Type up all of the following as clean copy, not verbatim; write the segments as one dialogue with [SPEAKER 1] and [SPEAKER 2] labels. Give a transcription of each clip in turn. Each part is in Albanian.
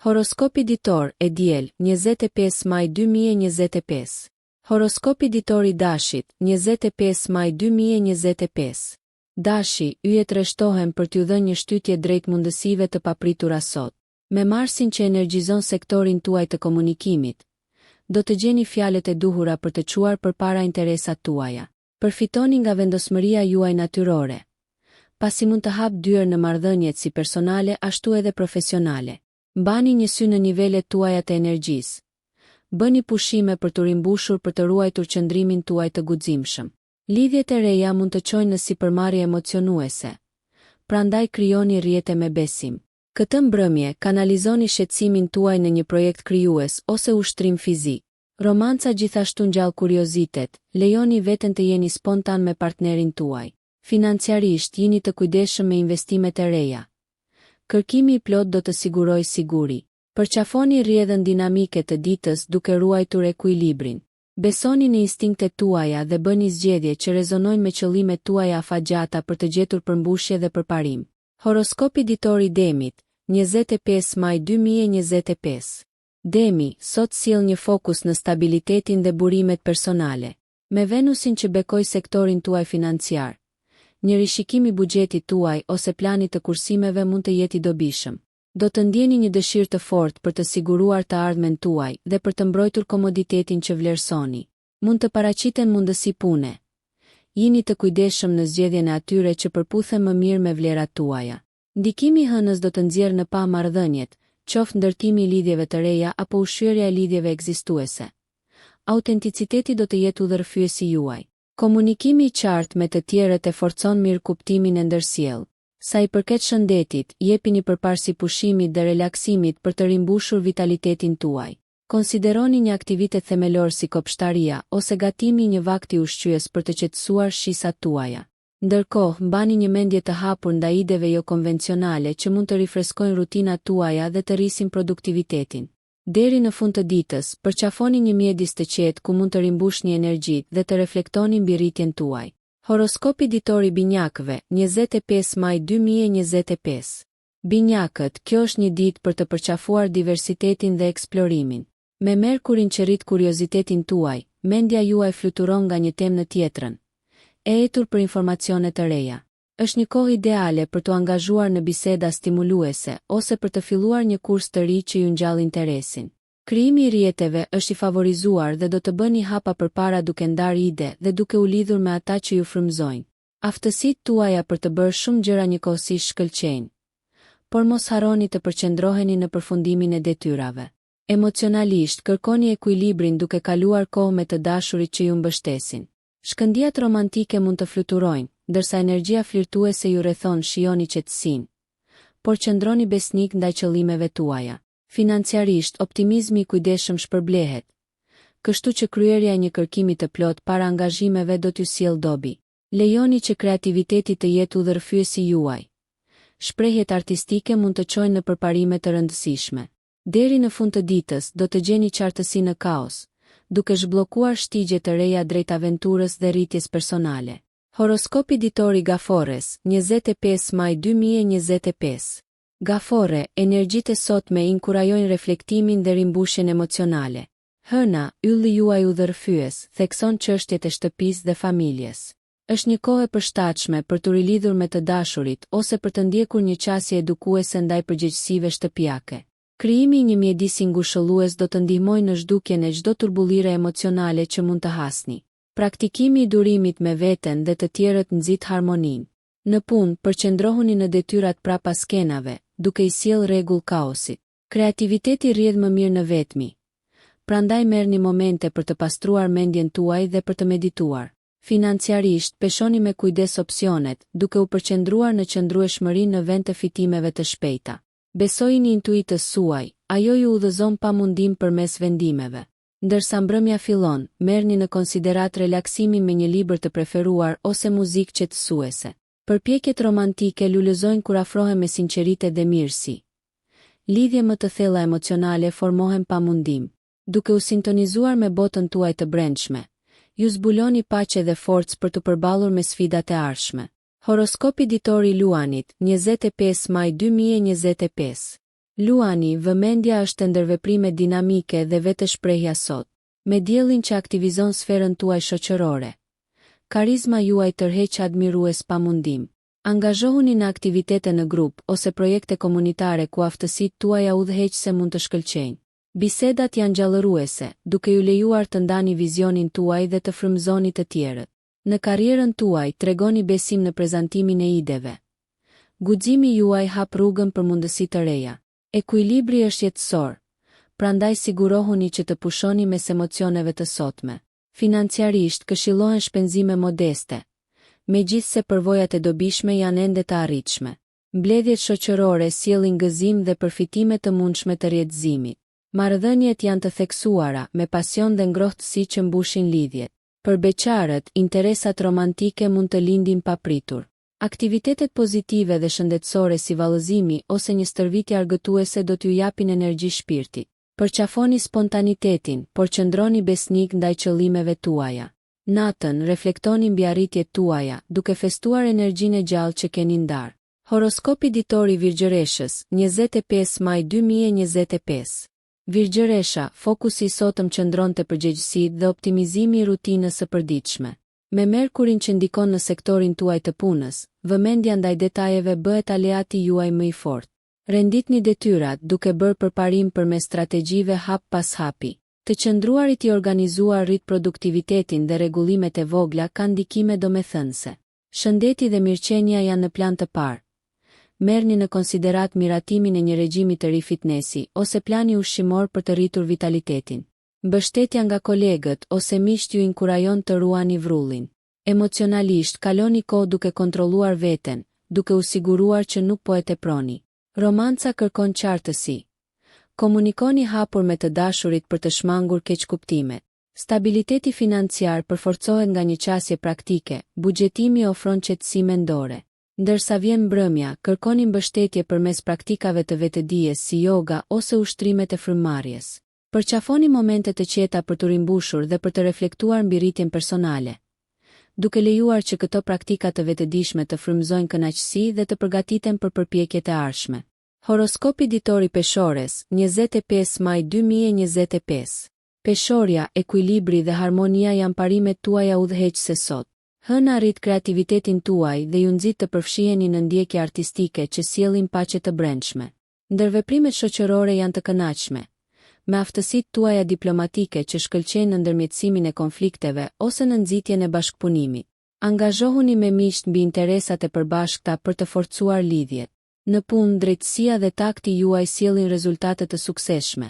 [SPEAKER 1] Horoskopi ditor e diel, 25 maj 2025. Horoskopi ditor i dashit, 25 maj 2025. Dashi, yjet rreshtohen për t'ju dhënë një shtytje drejt mundësive të papritura sot. Me Marsin që energjizon sektorin tuaj të komunikimit, do të gjeni fjalët e duhura për të çuar përpara interesat tuaja. Përfitoni nga vendosmëria juaj natyrore, pasi mund të hap dyer në marrëdhëniet si personale ashtu edhe profesionale. Mbani një sy në nivelet tuaja të energjisë. Bëni pushime për të rimbushur për të ruajtur qëndrimin tuaj të guximshëm. Lidhjet e reja mund të çojnë në sipërmarrje emocionuese. Prandaj krijoni rrjete me besim. Këtë mbrëmje kanalizoni shqetësimin tuaj në një projekt krijues ose ushtrim fizik. Romanca gjithashtu ngjall kuriozitet, lejoni veten të jeni spontan me partnerin tuaj. Financiarisht jeni të kujdesshëm me investimet e reja. Kërkimi i plot do të sigurojë siguri. Përqafoni rrjedhën dinamike të ditës duke ruajtur ekuilibrin. Besoni në instinktet tuaja dhe bëni zgjedhje që rezonojnë me qëllimet tuaja afatgjata për të gjetur përmbushje dhe përparim. Horoskopi ditor i Demit, 25 maj 2025. Demi, sot sjell një fokus në stabilitetin dhe burimet personale. Me Venusin që bekoj sektorin tuaj financiar, një rishikim i buxhetit tuaj ose planit të kursimeve mund të jetë i dobishëm. Do të ndjeni një dëshirë të fortë për të siguruar të ardhmen tuaj dhe për të mbrojtur komoditetin që vlerësoni. Mund të paraqiten mundësi pune. Jini të kujdesshëm në zgjedhjen e atyre që përputhen më mirë me vlerat tuaja. Ndikimi i hënës do të nxjerrë në pa marrëdhëniet, qoftë ndërtimi i lidhjeve të reja apo ushqyerja e lidhjeve ekzistuese. Autenticiteti do të jetë udhërfyesi juaj. Komunikimi i qartë me të tjerët e forcon mirëkuptimin e ndërsjellë. Sa i përket shëndetit, jepini përparësi pushimit dhe relaksimit për të rimbushur vitalitetin tuaj. Konsideroni një aktivitet themelor si kopshtaria ose gatimi një vakti ushqyes për të qetësuar shisat tuaja. Ndërkohë, mbani një mendje të hapur ndaj ideve jo konvencionale që mund të rifreskojnë rutinat tuaja dhe të rrisin produktivitetin. Deri në fund të ditës, përqafoni një mjedis të qetë ku mund të rimbushni energjitë dhe të reflektoni mbi rritjen tuaj. Horoskopi ditor i binjakëve, 25 maj 2025. Binjakët, kjo është një ditë për të përqafuar diversitetin dhe eksplorimin. Me Merkurin që rrit kuriozitetin tuaj, mendja juaj fluturon nga një temë në tjetrën, e etur për informacione të reja. Është një kohë ideale për të angazhuar në biseda stimuluese ose për të filluar një kurs të ri që ju ngjall interesin. Krijimi i rrjeteve është i favorizuar dhe do të bëni hapa përpara duke ndarë ide dhe duke u lidhur me ata që ju frymëzojnë. Aftësitë tuaja për të bërë shumë gjëra njëkohësisht shkëlqejnë. Por mos harroni të përqendroheni në përfundimin e detyrave. Emocionalisht kërkoni ekuilibrin duke kaluar kohë me të dashurit që ju mbështesin. Shkëndijat romantike mund të fluturojnë, ndërsa energjia flirtuese ju rrethon shijoni qetësinë. Por qëndroni besnik ndaj qëllimeve tuaja. Financiarisht, optimizmi i kujdesshëm shpërblehet, kështu që kryerja e një kërkimi të plot para angazhimeve do t'ju sjellë dobi. Lejoni që kreativiteti të jetë udhërfyesi juaj. Shprehjet artistike mund të çojnë në përparime të rëndësishme. Deri në fund të ditës do të gjeni qartësi në kaos, duke zhbllokuar shtigje të reja drejt aventurës dhe rritjes personale. Horoskopi ditor i Gafores, 25 maj 2025. Gafore, energjitë e sotme inkurajojnë reflektimin dhe rimbushjen emocionale. Hëna, ylli juaj udhërfyes, thekson çështjet e shtëpisë dhe familjes. Është një kohë e përshtatshme për të rilidhur me të dashurit ose për të ndjekur një qasje edukuese ndaj përgjegjësive shtëpiake. Krijimi i një mjedisi ngushëllues do të ndihmojë në zhdukjen e çdo turbullire emocionale që mund të hasni. Praktikimi i durimit me veten dhe të tjerët nxit harmoninë. Në punë, përqendrohuni në detyrat prapa skenave, duke i sjellë rregull kaosit. Kreativiteti rrjedh më mirë në vetmi. Prandaj merrni momente për të pastruar mendjen tuaj dhe për të medituar. Financiarisht, peshoni me kujdes opsionet, duke u përqendruar në qëndrueshmëri në vend të fitimeve të shpejta. Besojini intuitës suaj, ajo ju udhëzon pa mundim përmes vendimeve. Ndërsa mbrëmja fillon, merrni në konsiderat relaksimin me një libër të preferuar ose muzikë qetësuese. Përpjekjet romantike lulëzojnë kur afrohen me sinqeritet dhe mirësi. Lidhje më të thella emocionale formohen pa mundim. Duke u sintonizuar me botën tuaj të brendshme, ju zbuloni paqe dhe forcë për të përballur me sfidat e ardhshme. Horoskopi ditor i Luanit, 25 maj 2025. Luani, vëmendja është ndërveprime dinamike dhe vetëshprehja sot. Me diellin që aktivizon sferën tuaj shoqërore. Karizma juaj tërheq admirues pamundim. Angazhohuni në aktivitete në grup ose projekte komunitare ku aftësitë tuaja udhëheqëse mund të shkëlqejnë. Bisedat janë gjallëruese, duke ju lejuar të ndani vizionin tuaj dhe të frymëzoni të tjerët. Në karrierën tuaj tregoni besim në prezantimin e ideve. Guximi juaj hap rrugën për mundësi të reja. Ekuilibri është jetësor, prandaj sigurohuni që të pushoni mes emocioneve të sotme. Financiarisht këshillohen shpenzime modeste, megjithse përvojat e dobishme janë ende të arritshme. Mbledhjet shoqërore sjellin gëzim dhe përfitime të mundshme të rrjetëzimit. Marrëdhëniet janë të theksuara, me pasion dhe ngrohtësi që mbushin lidhjet. Për beqarët, interesat romantike mund të lindin papritur. Aktivitetet pozitive dhe shëndetësore si vallëzimi ose një stërvitje argëtuese do t'ju japin energji shpirtit. Përqafoni spontanitetin, por qëndroni besnik ndaj qëllimeve tuaja. Natën reflektoni mbi arritjet tuaja, duke festuar energjinë e gjallë që keni ndar. Horoskopi ditor i Virgjëreshës, 25 maj 2025. Virgjëresha, fokusi i sotëm qëndron te përgjegjësitë dhe optimizimi i rutinës së përditshme. Me Merkurin që ndikon në sektorin tuaj të punës, vëmendja ndaj detajeve bëhet aleati juaj më i fortë. Renditni detyrat duke bërë përparim përmes strategjive hap pas hapi. Të qëndruarit i organizuar rrit produktivitetin dhe rregullimet e vogla kanë ndikime domethënëse. Shëndeti dhe mirëqenia janë në plan të parë. Merrni në konsiderat miratimin e një regjimi të ri fitnesi ose plani ushqimor për të rritur vitalitetin. Mbështetja nga kolegët ose miqt ju inkurajon të ruani vrullin. Emocionalisht kaloni kohë duke kontrolluar veten, duke u siguruar që nuk po e teproni. Romanca kërkon qartësi. Komunikoni hapur me të dashurit për të shmangur keqkuptimet. Stabiliteti financiar përforcohet nga një qasje praktike, buxhetimi ofron qetësi mendore. Ndërsa vjen mbrëmja, kërkoni mbështetje përmes praktikave të vetëdijes si yoga ose ushtrimet e frymëmarrjes. Përqafoni momente të qeta për të rimbushur dhe për të reflektuar mbi rritjen personale, duke lejuar që këto praktika të vetëdijshme të frymëzojnë kënaqësi dhe të përgatiten për përpjekjet e ardhshme. Horoskopi ditor i Peshores, 25 maj 2025. Peshorja, ekuilibri dhe harmonia janë parimet tuaja udhëheqëse sot. Hëna arrit kreativitetin tuaj dhe ju nxit të përfshiheni në ndjekje artistike që sjellin paqe të brendshme. Ndërveprimet shoqërore janë të kënaqshme, me aftësitë tuaja diplomatike që shkëlqejnë në ndërmjetësimin e konflikteve ose në nxitjen e bashkëpunimit. Angazhohuni me miqt mbi interesat e përbashkëta për të forcuar lidhjet. Në punë, drejtësia dhe takti juaj sjellin rezultate të suksesshme.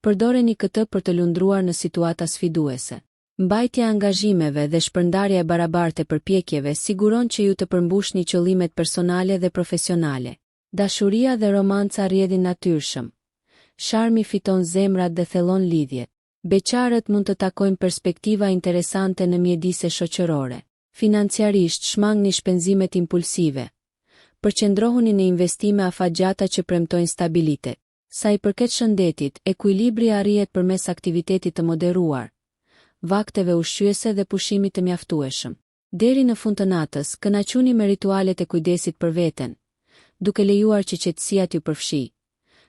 [SPEAKER 1] Përdoreni këtë për të lundruar në situata sfiduese. Mbajtja e angazhimeve dhe shpërndarja e barabartë e përpjekjeve siguron që ju të përmbushni qëllimet personale dhe profesionale. Dashuria dhe romanca rrjedhin natyrshëm. Sharmi fiton zemrat dhe thellon lidhjet. Beqarët mund të takojnë perspektiva interesante në mjedise shoqërore. Financiarisht shmangni shpenzimet impulsive. Përqendrohuni në investime afatgjata që premtojnë stabilitet. Sa i përket shëndetit, ekuilibri arrihet përmes aktivitetit të moderuar, vakteve ushqyese dhe pushimit të mjaftueshëm. Deri në fund të natës, kënaquni me ritualet e kujdesit për veten, duke lejuar që qetësia t'ju përfshijë,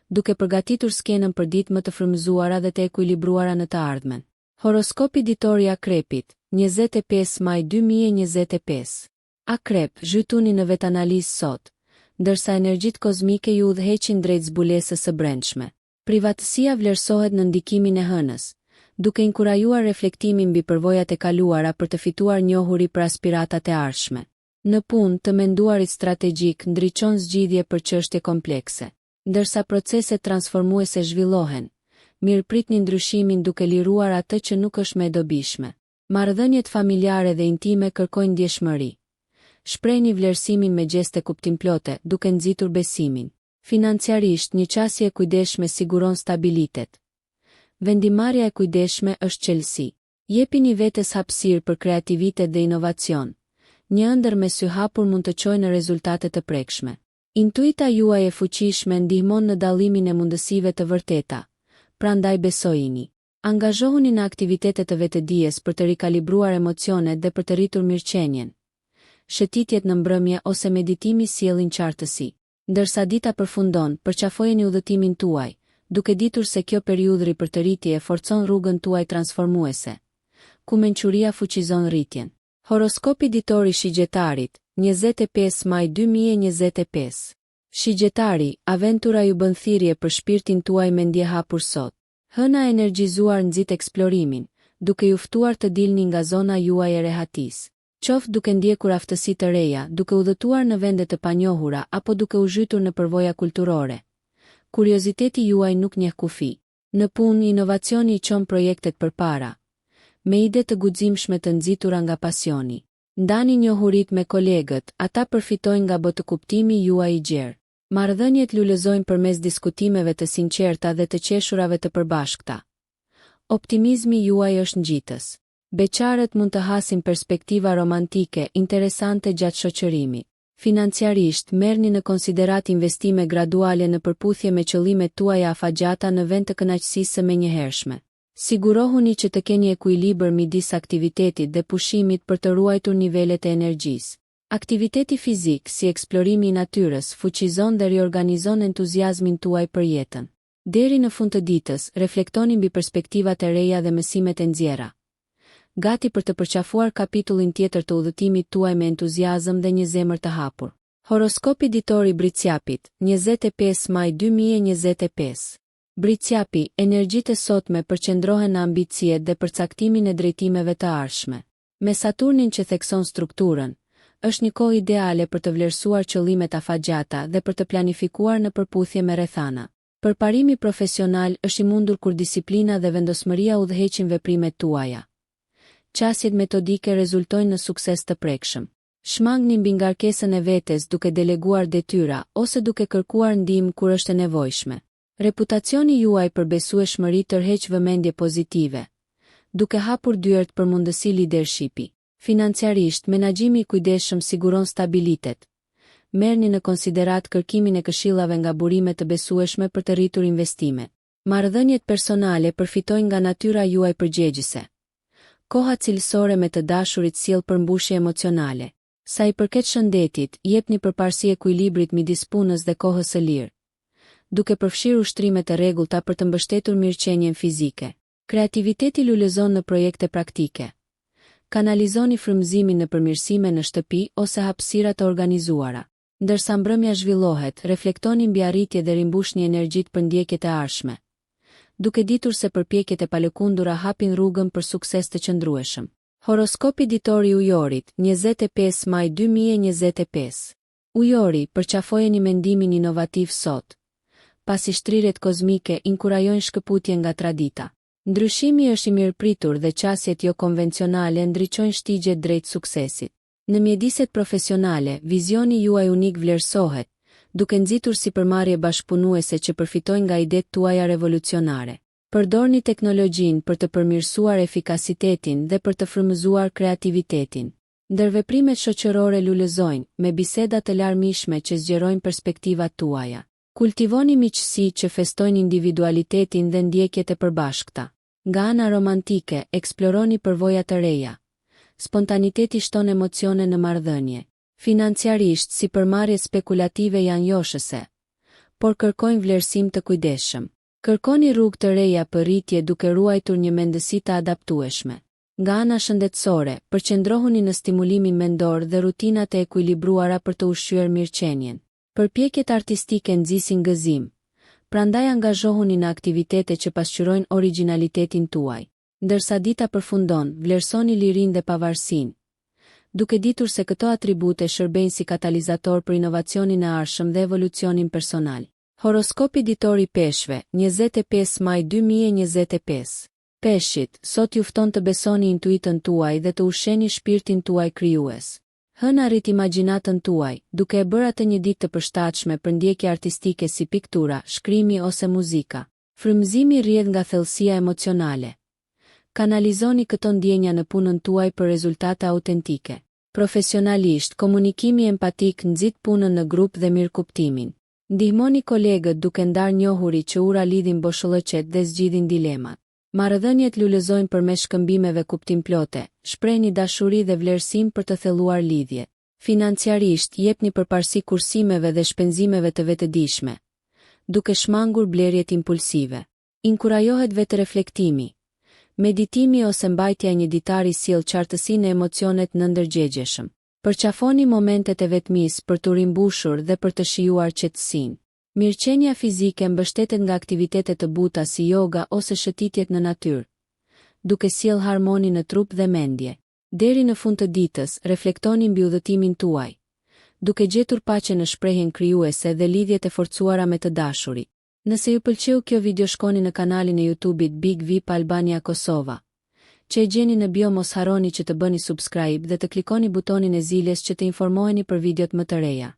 [SPEAKER 1] duke përgatitur skenën për ditë më të frymëzuara dhe të ekuilibruara në të ardhmen. Horoskopi ditor i Akrepit, 25 maj 2025. Akrep, zhytuni në vetanalizë sot, ndërsa energjitë kozmike ju udhëheqin drejt zbulesës së brendshme. Privatësia vlerësohet në ndikimin e hënës, duke inkurajuar reflektimin mbi përvojat e kaluara për të fituar njohuri për aspiratat e ardhshme. Në punë, të menduarit strategjik ndriçon zgjidhje për çështje komplekse. Ndërsa proceset transformuese zhvillohen, mirëpritni ndryshimin duke liruar atë që nuk është më e dobishme. Marrëdhëniet familjare dhe intime kërkojnë ndjeshmëri. Shprehni vlerësimin me gjeste kuptimplote, duke nxitur besimin. Financiarisht, një qasje e kujdesshme siguron stabilitet. Vendimarrja e kujdesshme është qelësi. Jepini vetes hapësirë për kreativitet dhe inovacion. Një ëndër me sy hapur mund të çojë në rezultate të prekshme. Intuita juaj e fuqishme ndihmon në dallimin e mundësive të vërteta, prandaj besojini. Angazhohuni në aktivitete të vetëdijes për të rikalibruar emocionet dhe për të rritur mirëqenien. Shëtitjet në mbrëmje ose meditimi sjellin qartësi. Ndërsa dita përfundon, përqafojeni udhëtimin tuaj, duke ditur se kjo periudhë ripërtëritje e forcon rrugën tuaj transformuese, ku mençuria fuqizon rritjen. Horoskopi ditor i shigjetarit, 25 maj 2025. Shigjetari, aventura ju bën thirrje për shpirtin tuaj me ndje hapur sot. Hëna energjizuar nxit eksplorimin, duke ju ftuar të dilni nga zona juaj e rehatisë. Qoftë duke ndjekur aftësi të reja, duke udhëtuar në vende të panjohura apo duke u zhytur në përvoja kulturore. Kurioziteti juaj nuk njeh kufi. Në punë, inovacioni i çon projektet përpara, me ide të guximshme të nxitura nga pasioni. Ndani njohurit me kolegët, ata përfitojnë nga botëkuptimi juaj i gjerë. Marrëdhëniet lulëzojnë përmes diskutimeve të sinqerta dhe të qeshurave të përbashkëta. Optimizmi juaj është ngjitës. Beqarët mund të hasin perspektiva romantike interesante gjatë shoqërimit. Financiarisht, merrni në konsiderat investime graduale në përputhje me qëllimet tuaja afatgjata në vend të kënaqësisë së menjëhershme. Sigurohuni që të keni ekuilibër midis aktivitetit dhe pushimit për të ruajtur nivelet e energjisë. Aktiviteti fizik, si eksplorimi i natyrës, fuqizon dhe riorganizon entuziazmin tuaj për jetën. Deri në fund të ditës, reflektoni mbi perspektivat e reja dhe mësimet e nxjerra. Gati për të përqafuar kapitullin tjetër të udhëtimit tuaj me entuziazëm dhe një zemër të hapur. Horoskopi ditor i Briciapit, 25 maj 2025. Briciapi, energjitë e sotme përqendrohen në ambiciet dhe përcaktimin e drejtimeve të ardhshme. Me Saturnin që thekson strukturën, është një kohë ideale për të vlerësuar qëllimet afatgjata dhe për të planifikuar në përputhje me rrethana. Përparimi profesional është i mundur kur disiplina dhe vendosmëria udhëheqin veprimet tuaja. Qasjet metodike rezultojnë në sukses të prekshëm. Shmangni mbi ngarkesën e vetes duke deleguar detyra ose duke kërkuar ndihmë kur është e nevojshme. Reputacioni juaj për besueshmëri tërheq vëmendje pozitive, duke hapur dyert për mundësi leadershipi. Financiarisht, menaxhimi i kujdesshëm siguron stabilitet. Merrni në konsiderat kërkimin e këshillave nga burime të besueshme për të rritur investimet. Marrëdhëniet personale përfitojnë nga natyra juaj përgjegjëse. Koha cilësore me të dashurit sjell përmbushje emocionale. Sa i përket shëndetit, jepni përparësi ekuilibrit midis punës dhe kohës së lirë, duke përfshirë ushtrime të rregullta për të mbështetur mirëqenien fizike. Kreativiteti lulëzon në projekte praktike. Kanalizoni frymëzimin në përmirësime në shtëpi ose hapësira të organizuara. Ndërsa mbrëmja zhvillohet, reflektoni mbi arritje dhe rimbushni energjitë për ndjekjet e ardhshme, duke ditur se përpjekjet e palëkundura hapin rrugën për sukses të qëndrueshëm. Horoskopi ditor i Ujorit, 25 maj 2025. Ujori, përqafojeni mendimin inovativ sot. Pasi shtrirjet kozmike inkurajojnë shkëputje nga tradita. Ndryshimi është i mirëpritur dhe qasjet jo konvencionale ndriçojnë shtigjet drejt suksesit. Në mjediset profesionale, vizioni juaj unik vlerësohet, duke nxitur sipërmarrje bashkëpunuese që përfitojnë nga idetë tuaja revolucionare. Përdorni teknologjinë për të përmirësuar efikasitetin dhe për të frymëzuar kreativitetin. Ndërveprimet shoqërore lulëzojnë, me biseda të larmishme që zgjerojnë perspektivat tuaja. Kultivoni miqësi që festojnë individualitetin dhe ndjekjet e përbashkëta. Nga ana romantike, eksploroni përvoja të reja. Spontaniteti shton emocione në marrëdhënie. Financiarisht, sipërmarrjet spekulative janë joshëse, por kërkojnë vlerësim të kujdesshëm. Kërkoni rrugë të reja për rritje duke ruajtur një mendësi të adaptueshme. Nga ana shëndetësore, përqendrohuni në stimulimin mendor dhe rutinat e ekuilibruara për të ushqyer mirëqenien. Përpjekjet artistike nxisin gëzim, prandaj angazhohuni në aktivitete që pasqyrojnë origjinalitetin tuaj. Ndërsa dita përfundon, vlerësoni lirinë dhe pavarësinë, duke ditur se këto atribute shërbejnë si katalizator për inovacionin e ardhshëm dhe evolucionin personal. Horoskopi ditor i Peshqve, 25 maj 2025. Peshqit, sot ju fton të besoni intuitën tuaj dhe të ushqeni shpirtin tuaj krijues. Hëna rrit imagjinatën tuaj, duke e bërë atë një ditë të përshtatshme për ndjekje artistike si piktura, shkrimi ose muzika. Frymëzimi rrjedh nga thellësia emocionale. Kanalizoni këto ndjenja në punën tuaj për rezultate autentike. Profesionalisht, komunikimi empatik nxit punën në grup dhe mirëkuptimin. Ndihmoni kolegët duke ndarë njohuri që ura lidhin boshëllëqet dhe zgjidhin dilemat. Marrëdhëniet lulëzojnë përmes shkëmbimeve kuptimplote, shprehni dashuri dhe vlerësim për të thelluar lidhje. Financiarisht jepni përparësi kursimeve dhe shpenzimeve të vetëdijshme, duke shmangur blerjet impulsive. Inkurajohet vetëreflektimi. Meditimi ose mbajtja e një ditari sjell qartësinë e emocionet në ndërgjegjeshëm. Përqafoni momentet e vetmisë për t'u rimbushur dhe për të shijuar qetësinë. Mirëqenia fizike mbështetet nga aktivitete të buta si yoga ose shëtitjet në natyrë, duke sjell harmoni në trup dhe mendje. Deri në fund të ditës, reflektoni mbi udhëtimin tuaj, duke gjetur paqe në shprehjen krijuese dhe lidhjet e forcuara me të dashurit. Nëse ju pëlqeu kjo video, shkoni në kanalin e YouTube-it Big VIP Albania Kosova, që e gjeni në bio. Mos harroni që të bëni subscribe dhe të klikoni butonin e ziljes që të informoheni për videot më të reja.